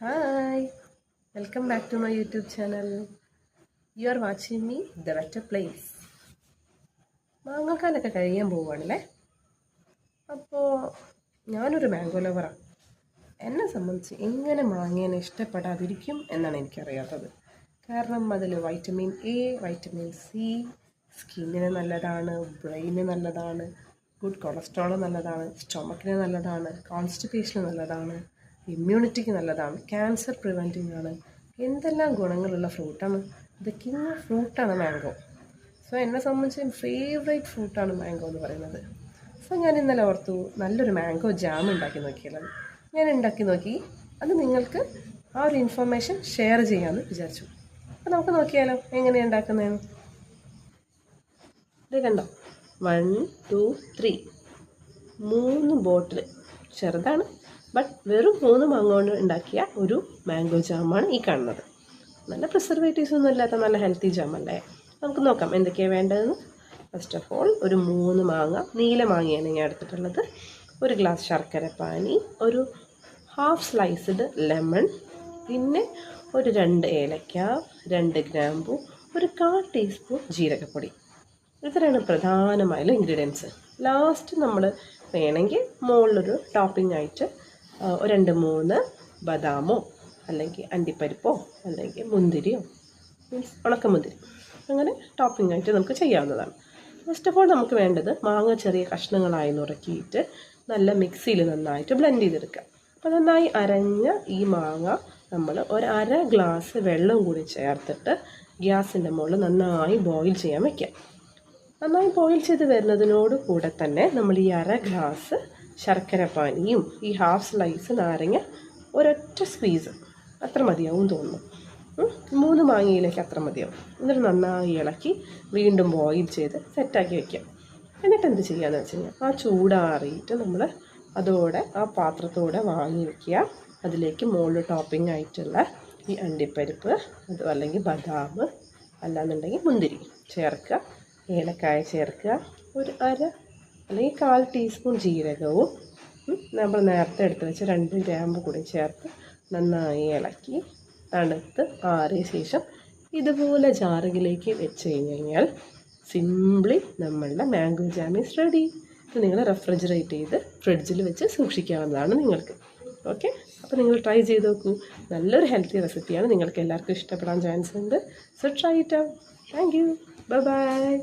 Hi, welcome back to my YouTube channel. You are watching me The Better Place. മാങ്ങക്കാലൊക്കെ കഴിയാൻ പോവുകയാണല്ലേ. അപ്പോൾ ഞാനൊരു mango ലവറാണ്. എന്നെ സംബന്ധിച്ച് എങ്ങനെ മാങ്ങേനെ ഇഷ്ടപ്പെടാതിരിക്കും എന്നാണ് എനിക്കറിയാത്തത്. കാരണം അതിൽ വൈറ്റമിൻ എ, വൈറ്റമിൻ സി, സ്കിന്നിന് നല്ലതാണ്, ബ്രെയിന് നല്ലതാണ്, ഗുഡ് കൊളസ്ട്രോൾ നല്ലതാണ്, സ്റ്റൊമക്കിന് നല്ലതാണ്, കോൺസ്റ്റിപ്പേഷന് നല്ലതാണ്, ഇമ്മ്യൂണിറ്റിക്ക് നല്ലതാണ്, ക്യാൻസർ പ്രിവെൻറ്റിംഗ് ആണ്. എന്തെല്ലാം ഗുണങ്ങളുള്ള ഫ്രൂട്ടാണ്. ദ കിങ് ഓഫ് ഫ്രൂട്ടാണ് മാംഗോ. സോ എന്നെ സംബന്ധിച്ച് ഫേവറേറ്റ് ഫ്രൂട്ടാണ് മാംഗോ എന്ന് പറയുന്നത്. സോ ഞാൻ ഇന്നലെ ഓർത്തു നല്ലൊരു മാംഗോ ജാം ഉണ്ടാക്കി നോക്കിയാലും. ഞാൻ ഉണ്ടാക്കി നോക്കി, അത് നിങ്ങൾക്ക് ആ ഒരു ഇൻഫർമേഷൻ ഷെയർ ചെയ്യാമെന്ന് വിചാരിച്ചു. അപ്പോൾ നമുക്ക് നോക്കിയാലോ എങ്ങനെയാണ് ഉണ്ടാക്കുന്നതെന്ന്. ഇത് കണ്ടോ, 1 2 3 3 ബോട്ടിൽ, ചെറുതാണ് ബട്ട് വെറും 3 മാങ്ങ കൊണ്ട് ഉണ്ടാക്കിയ ഒരു മാംഗോ ജാമാണ് ഈ കാണുന്നത്. നല്ല പ്രിസർവേറ്റീവ്സ് ഒന്നും ഇല്ലാത്ത നല്ല ഹെൽത്തി ജാമല്ലേ. നമുക്ക് നോക്കാം എന്തൊക്കെയാണ് വേണ്ടതെന്ന്. ഫസ്റ്റ് ഓഫ് ഓൾ ഒരു 3 മാങ്ങ, നീല മാങ്ങയാണ് ഞാൻ എടുത്തിട്ടുള്ളത്, ഒരു ഗ്ലാസ് ശർക്കര പാനി, ഒരു ഹാഫ് സ്ലൈസ്ഡ് ലെമൺ, പിന്നെ ഒരു 2 ഏലക്ക, 2 ഗ്രാമ്പു, ഒരു 1/4 ടീസ്പൂൺ ജീരകപ്പൊടി. ഇത്രയാണ് പ്രധാനമായുള്ള ഇൻഗ്രീഡിയൻസ്. ലാസ്റ്റ് നമ്മൾ വേണമെങ്കിൽ മുകളിലൊരു ടോപ്പിംഗ് ആയിട്ട് 2-3 ബദാമോ അല്ലെങ്കിൽ അണ്ടിപ്പരിപ്പോ അല്ലെങ്കിൽ മുന്തിരിയോ, മീൻസ് ഉണക്കമുന്തിരി, അങ്ങനെ ടോപ്പിംഗ് ആയിട്ട് നമുക്ക് ചെയ്യാവുന്നതാണ്. ഫസ്റ്റ് ഓഫ് ഓൾ നമുക്ക് വേണ്ടത് മാങ്ങ ചെറിയ കഷ്ണങ്ങളായി നുറുക്കിയിട്ട് നല്ല മിക്സിയിൽ നന്നായിട്ട് ബ്ലെൻഡ് ചെയ്തെടുക്കുക. അപ്പോൾ നന്നായി അരഞ്ഞ ഈ മാങ്ങ നമ്മൾ 1/2 ഗ്ലാസ് വെള്ളം കൂടി ചേർത്തിട്ട് ഗ്യാസിൻ്റെ മുകളിൽ നന്നായി ബോയിൽ ചെയ്യാൻ വയ്ക്കുക. നന്നായി ബോയിൽ ചെയ്ത് വരുന്നതിനോട് കൂടെ തന്നെ നമ്മൾ ഈ 1/2 ഗ്ലാസ് ശർക്കര പാനിയും ഈ ഹാഫ് സ്ലൈസ് നാരങ്ങ ഒരൊറ്റ സ്ക്വീസ് അത്ര മതിയാവും തോന്നുന്നു. 3 മാങ്ങയിലേക്ക് അത്ര മതിയാവും. എന്നിട്ട് നന്നായി ഇളക്കി വീണ്ടും ബോയിൽ ചെയ്ത് സെറ്റാക്കി വയ്ക്കാം. എന്നിട്ട് എന്ത് ചെയ്യാന്ന് വെച്ച് കഴിഞ്ഞാൽ ആ ചൂടാറിയിട്ട് നമ്മൾ അതോടെ ആ പാത്രത്തോടെ വാങ്ങി വയ്ക്കുക. അതിലേക്ക് മുകളിൽ ടോപ്പിംഗ് ആയിട്ടുള്ള ഈ അണ്ടിപ്പരിപ്പ്, അത് അല്ലെങ്കിൽ ബദാം അല്ലാന്നുണ്ടെങ്കിൽ മുന്തിരി ചേർക്കുക, ഏലക്കായ ചേർക്കുക, ഒരു 1/2 അല്ലെങ്കിൽ 1/4 ടീസ്പൂൺ ജീരകവും നമ്മൾ നേരത്തെ എടുത്ത് വെച്ച് 2 ഗ്രാമ്പ് കൂടി ചേർത്ത് നന്നായി ഇളക്കി തണുത്ത് ആറിയ ശേഷം ഇതുപോലെ ജാറിലേക്ക് വെച്ച് കഴിഞ്ഞാൽ സിംപ്ലി നമ്മളുടെ മാംഗോ ജാം ഈസ് റെഡി. ഇത് നിങ്ങൾ റെഫ്രിജറേറ്റ് ചെയ്ത് ഫ്രിഡ്ജിൽ വെച്ച് സൂക്ഷിക്കാവുന്നതാണ് നിങ്ങൾക്ക്. ഓക്കെ, അപ്പോൾ നിങ്ങൾ ട്രൈ ചെയ്ത് നോക്കൂ. നല്ലൊരു ഹെൽത്തി റെസിപ്പിയാണ്, നിങ്ങൾക്ക് എല്ലാവർക്കും ഇഷ്ടപ്പെടാൻ ചാൻസ് ഉണ്ട്. So try it out. Thank you, bye bye.